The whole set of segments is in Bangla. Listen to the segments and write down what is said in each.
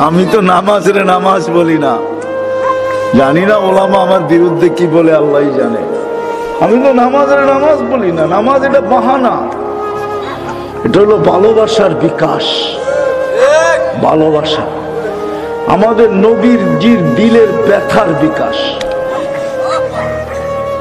আমি তো নামাজ রে নামাজ বলি না, জানি না ওলামা আমার বিরুদ্ধে কি বলে আল্লাহই জানে। আমি তো নামাজ রে নামাজ বলি না, নামাজ এটা বাহানা, এটা হলো ভালোবাসার বিকাশ। ভালোবাসা আমাদের নবীর জির দিলের ব্যথার বিকাশ।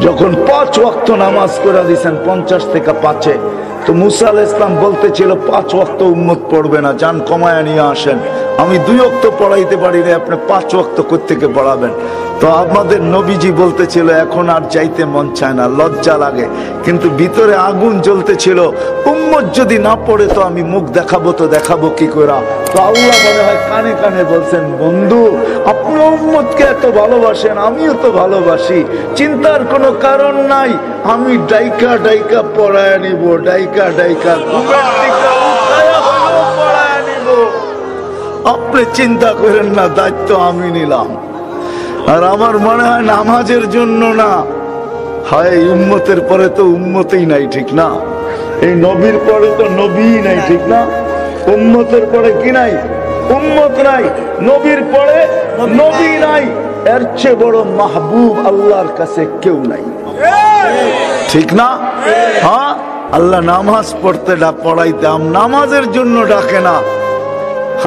যখন 5 ওয়াক্ত নামাজ করে দিয়েছেন 50 থেকে 5-এ, তো মুসা আলাইহিস সালাম বলতেছিল 5 ওয়াক্ত উম্মত পড়বে না, যান কমায়া নিয়ে আসেন, আমি 2 ওয়াক্ত পড়াইতে পারি না, আপনি 5 ওয়াক্ত কোত্থেকে পড়াবেন। তো আমাদের নবীজি বলতেছিল এখন আর যাইতে মন চায় না, লজ্জা লাগে, কিন্তু ভিতরে আগুন জ্বলতেছিল, উম্মত যদি না পড়ে তো আমি মুখ দেখাবো, তো দেখাবো কি করে। তো আল্লাহ মনে হয় কানে কানে বলছেন, বন্ধু আপনি উম্মতকে এত ভালোবাসেন, আমিও তো ভালোবাসি, চিন্তার কোনো কারণ নাই, আমি ডাইকা ডাইকা পড়ায় নিব, ডাইকা ডাইকা ঘুমের টিকা উঠায়া হলেও পড়ায় নিব, আপনি চিন্তা করেন না, দায়িত্ব আমি নিলাম। আর আমার মনে হয় নামাজের জন্য না, হয় উম্মতের পরে তো উম্মতই নাই, ঠিক না? এই নবীর পরে তো নবী নাই, ঠিক না? উম্মতের পরে কি নাই? উম্মত নাই। নবীর পরে নবী নাই। এর চেয়ে বড় মাহবুব আল্লাহর কাছে কেউ নাই, ঠিক না? হ্যাঁ, আল্লাহ নামাজ পড়তে পড়াইতে নামাজের জন্য ডাকে না,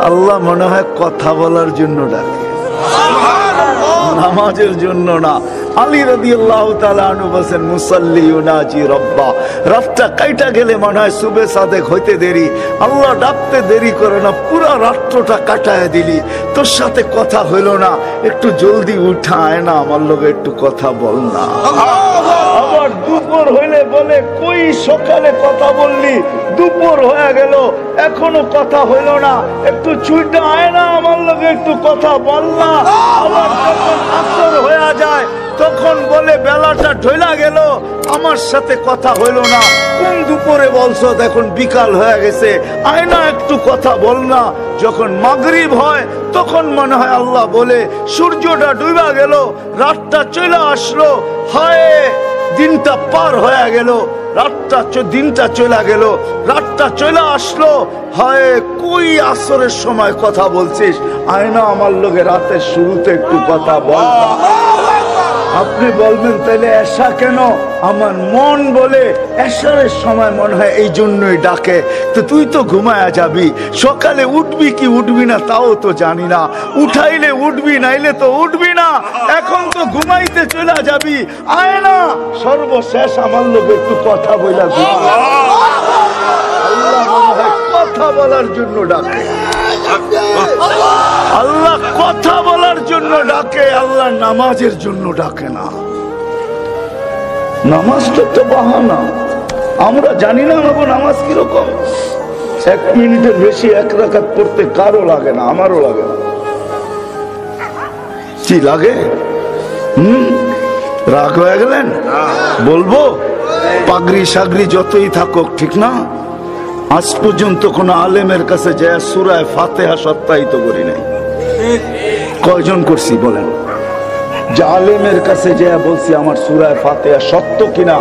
আল্লাহ মনে হয় কথা বলার জন্য ডাকে, নামাজের জন্য না। আলী রাদিয়াল্লাহু তাআলা আনহু বলেন, মুসাল্লি ইউনাজি রব্বা, রাতটা কাইটা গেলে মনে হয় সুবে সাদেক হইতে দেরি, আল্লাহ ডাকতে দেরি করে না, পুরা রাত্রটা কাটায় দিলি, তোর সাথে কথা হইল না, একটু জলদি উঠায় না, আমার লগে একটু কথা বল না। আবার দুপুর হইলে বলে, কই সকালে কথা বললি, দুপুর হয়ে গেল এখনো কথা হইল না, একটু ছুটে আয় না, আমার লগে একটু কথা বল না। আবার যখন আসর হয়ে যায় তখন বলে, বেলাটা ঢইলা গেল, আমার সাথে কথা হইল না, কোন দুপুরে বলছো, এখন বিকাল হয়ে গেছে, আয় না একটু কথা বল না। যখন মাগরিব হয় তখন মনে হয় আল্লাহ বলে, সূর্যটা ডুবা গেল, রাতটা চলে আসলো, হায় দিনটা পার হয়ে গেল, দিনটা চলে গেল, রাতটা চলে আসলো, হায় কই আসরের সময় কথা বলছিস, আয় না আমার লগে রাতের শুরুতে একটু কথা বল। আপনি বলবেন তাহলে এশা কেন? আমার মন বলে এশারের সময় মনে হয় এই জন্যই ডাকে। তো তুই তো ঘুমায়া যাবি, সকালে উঠবি কি উঠবি না তাও তো জানি না, উঠাইলে উঠবি নাইলে তো উঠবি না, এখন তো ঘুমাইতে চলে যাবি, আয় না সর্বশেষ আমার লোক একটু কথা বলা। আল্লাহ মনে হয় কথা বলার জন্য ডাকে, আল্লাহ কথা বলার জন্য ডাকে, আল্লাহ নামাজের জন্য ডাকে না। নামাজটা তো বাহানা, আমরা জানি না আমাকে নামাজ কিরকম। 1 মিনিটের বেশি 1 রাকাত পড়তে কারো লাগে না, আমারও লাগে না। কি লাগে? রাগ হয়ে গেলেন? বলবো পাগড়ি সাগরি যতই থাকুক, ঠিক না? আজ পর্যন্ত কোন আলেমের কাছে যে সূরা ফাতিহা সত্যায়িত করি নাই। কয়জন করছি বলেন? যে আলেমের কাছে যে বলছি আমার সূরা ফাতিহা সত্য কিনা,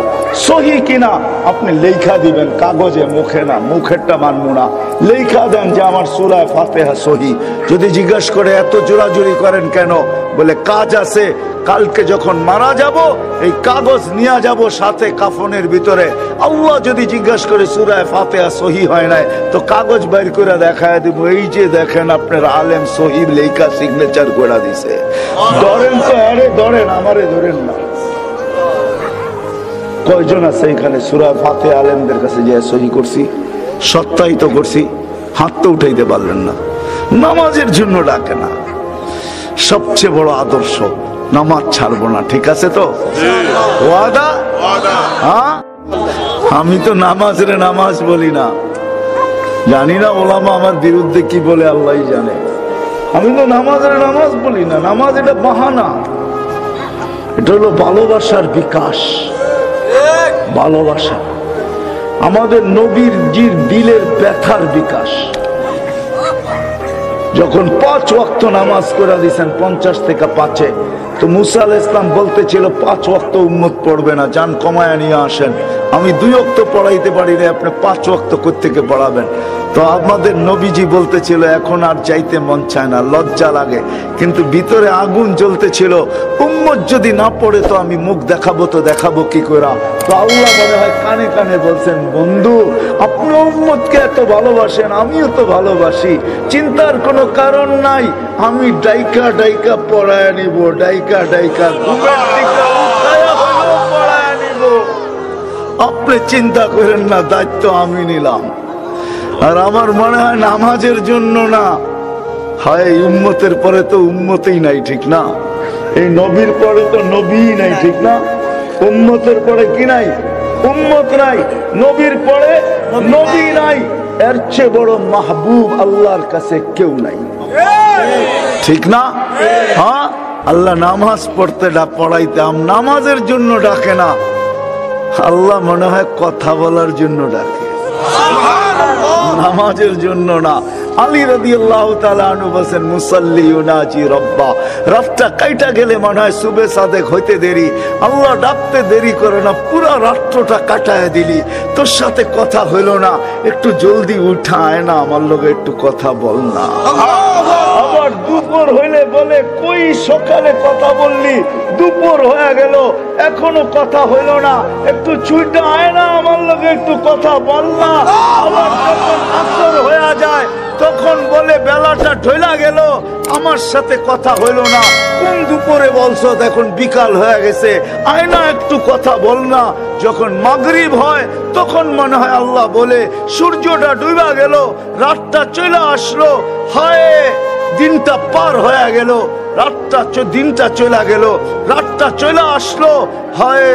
সহি কিনা, আপনি লেখা দিবেন কাগজে, মুখে না, মুখেরটা মানবো না, লেখা দেন যে আমার সূরা ফাতিহা সহি। যদি জিজ্ঞেস করে এত জোরাজুরি করেন কেন, বলে কাজ আছে, কালকে যখন মারা যাব এই কাগজ নিয়ে যাব সাথে কাফনের ভিতরে। আল্লাহ যদি জিজ্ঞাসা করে সূরা ফাতিহা সহি হয় নাই, তো কাগজ বাইর করে দেখায় দিব, এই যে দেখেন আপনার আলেম সহি লেখা সিগনেচার করে দিছে। ধরেন তো, আরে ধরেন, আমারে ধরেন না। কয়জন আছে এখানে সূরা ফাতিহা আলেমদের কাছে যে সহি করছি, সত্যায়িত করছি? হাত তো উঠাইতে পারলেন না। নামাজের জন্য ডাকে না, সবচেয়ে বড় আদর্শ, নামাজ ছাড়বো না, ঠিক আছে তো? ওয়াদা? হ্যাঁ, আমি তো নামাজ রে নামাজ বলি না, জানি না ওলামা আমার বিরুদ্ধে কি বলে আল্লাহই জানে। আমি তো নামাজ রে নামাজ বলি না, নামাজ এটা বাহানা, এটা হলো ভালোবাসার বিকাশ। ভালোবাসা আমাদের নবীর জির দিলের ব্যথার বিকাশ। যখন 5 ওয়াক্ত নামাজ করে দিয়েছেন 50 থেকে 5-এ, তো মুসা আলাইহিস সালাম বলতেছিল 5 ওয়াক্ত উম্মত পড়বে না, যান কমায়া নিয়ে আসেন, আমি 2 ওয়াক্ত পড়াইতে পারি না, আপনি 5 ওয়াক্ত কোত্থেকে পড়াবেন? তো আমাদের নবীজি বলতেছিল এখন আর যাইতে মন চায় না, লজ্জা লাগে, কিন্তু ভিতরে আগুন জ্বলতেছিল, উম্মত যদি না পড়ে তো আমি মুখ দেখাবো, তো দেখাবো কি করে? তো আল্লাহ মনে হয় কানে কানে বলছেন, বন্ধু আপনি উম্মতকে এত ভালোবাসেন, আমিও তো ভালোবাসি, চিন্তার কোনো কারণ নাই, আমি ডাইকা ডাইকা পড়ায় নিব, ডাইকা ডাইকা ঘুমের টিকা উঠায়া হলেও পড়ায় নিব, আপনি চিন্তা করেন না, দায়িত্ব আমি নিলাম। আর আমার মনে হয় নামাজের জন্য না, হয় উম্মতের পরে তো উম্মতই নাই, ঠিক না? এই নবীর পরে তো নবীই নাই, ঠিক না? উম্মতের পরে কি নাই? উম্মত নাই। নবীর পরে নবী নাই। এর চেয়ে বড় মাহবুব আল্লাহর কাছে কেউ নাই, ঠিক না? হ্যাঁ, আল্লাহ নামাজ পড়তে পড়াইতে নামাজের জন্য ডাকে না, আল্লাহ মনে হয় কথা বলার জন্য ডাকে, নামাজের জন্য না। আলী রাদিয়াল্লাহু তাআলা আনহু বলেন, মুসাল্লি ইউনাজি রব্বা, রাতটা কাইটা গেলে মনে হয় সুবে সাদেক হইতে দেরি, আল্লাহ ডাকতে দেরি করে না, পুরা রাত্রটা কাটায় দিলি, তোর সাথে কথা হইল না, একটু জলদি উঠায় না, আমার লগে একটু কথা বল না। আবার দুপুর হইলে বলে, কই সকালে কথা বললি, দুপুর হয়ে গেল এখনো কথা হইল না, একটু ছুটে আয় না, আমার লগে একটু কথা বল না। আবার যখন আসর হয়ে যায় তখন বলে, বেলাটা ঢইলা গেল, আমার সাথে কথা হইল না, কোন দুপুরে বলছো, এখন বিকাল হয়ে গেছে, আয় না একটু কথা বল না। যখন মাগরিব হয় তখন মনে হয় আল্লাহ বলে, সূর্যটা ডুবা গেল, রাতটা চলে আসলো, হায় দিনটা পার হয়ে গেল, রাতটা দিনটা চলে গেল, রাতটা চলে আসলো, হায়